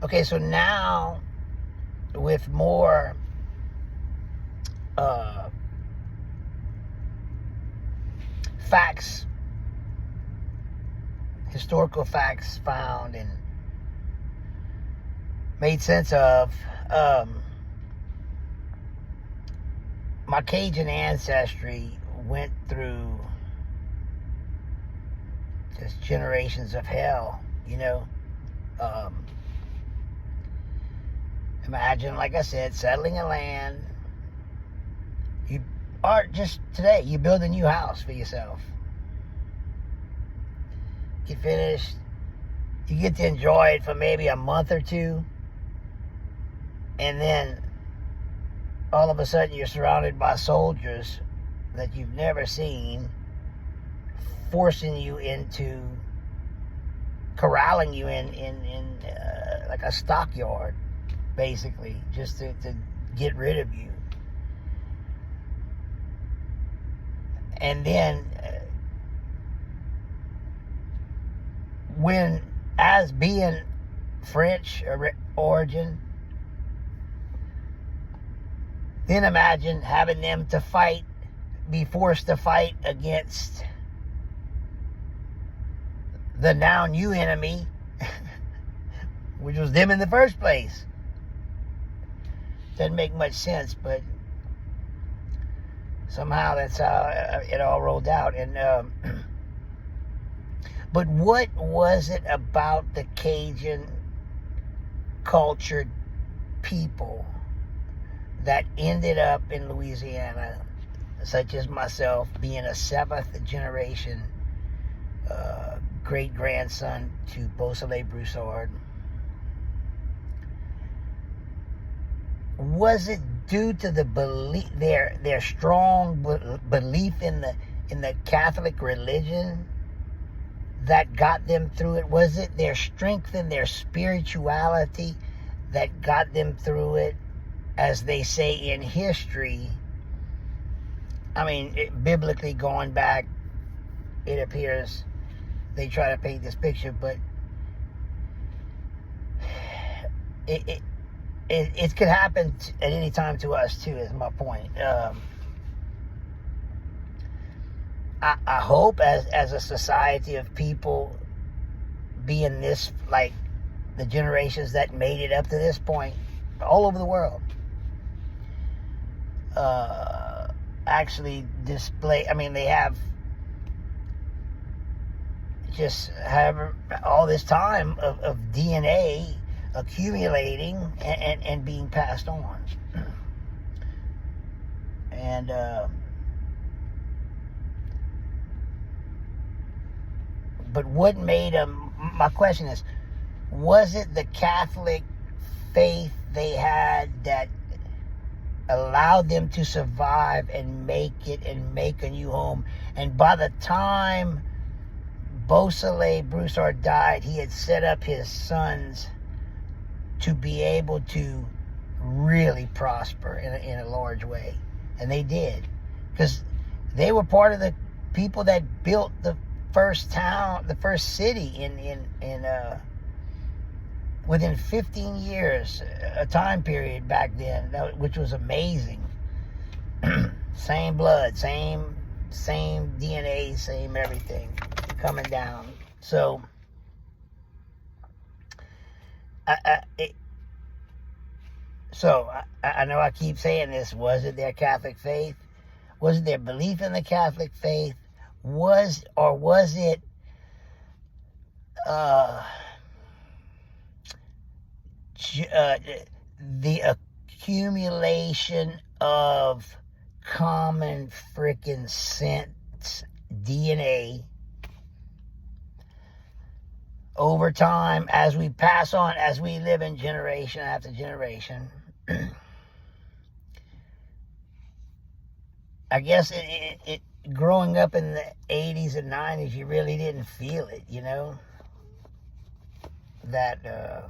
Okay, so now with more facts, historical facts found and made sense of, my Cajun ancestry went through just generations of hell, you know. Imagine, like I said, settling a land. Or just today, you build a new house for yourself. Get finished. You get to enjoy it for maybe a month or two. And then all of a sudden you're surrounded by soldiers that you've never seen, forcing you into, corralling you in like a stockyard, basically, just to get rid of you. And then, when, as being French origin, then imagine having them to fight, be forced to fight against the now new enemy, which was them in the first place. Doesn't make much sense, but somehow that's how it all rolled out. And but what was it about the Cajun cultured people that ended up in Louisiana, such as myself, being a seventh generation great grandson to Beausoleil Broussard? Was it due to the belief, their strong belief in the Catholic religion that got them through it? Was it their strength in their spirituality that got them through it? As they say in history, I mean, biblically going back, it appears they try to paint this picture, but it could happen at any time to us too, is my point. I hope as a society of people, being this, like the generations that made it up to this point all over the world, actually display, I mean, they have just have all this time of DNA accumulating and being passed on. And but what made them, my question is, was it the Catholic faith they had that allowed them to survive and make it and make a new home? And by the time Beausoleil Broussard died, he had set up his sons to be able to really prosper in a large way. And they did. Because they were part of the people that built the first town, the first city in within 15 years, a time period back then, which was amazing. Same blood, same DNA, same everything coming down. So, I know I keep saying this. Was it their Catholic faith? Was it their belief in the Catholic faith? Was it the accumulation of common freaking sense DNA over time, as we pass on, as we live in generation after generation? I guess it growing up in the 80s and 90s, you really didn't feel it, you know, that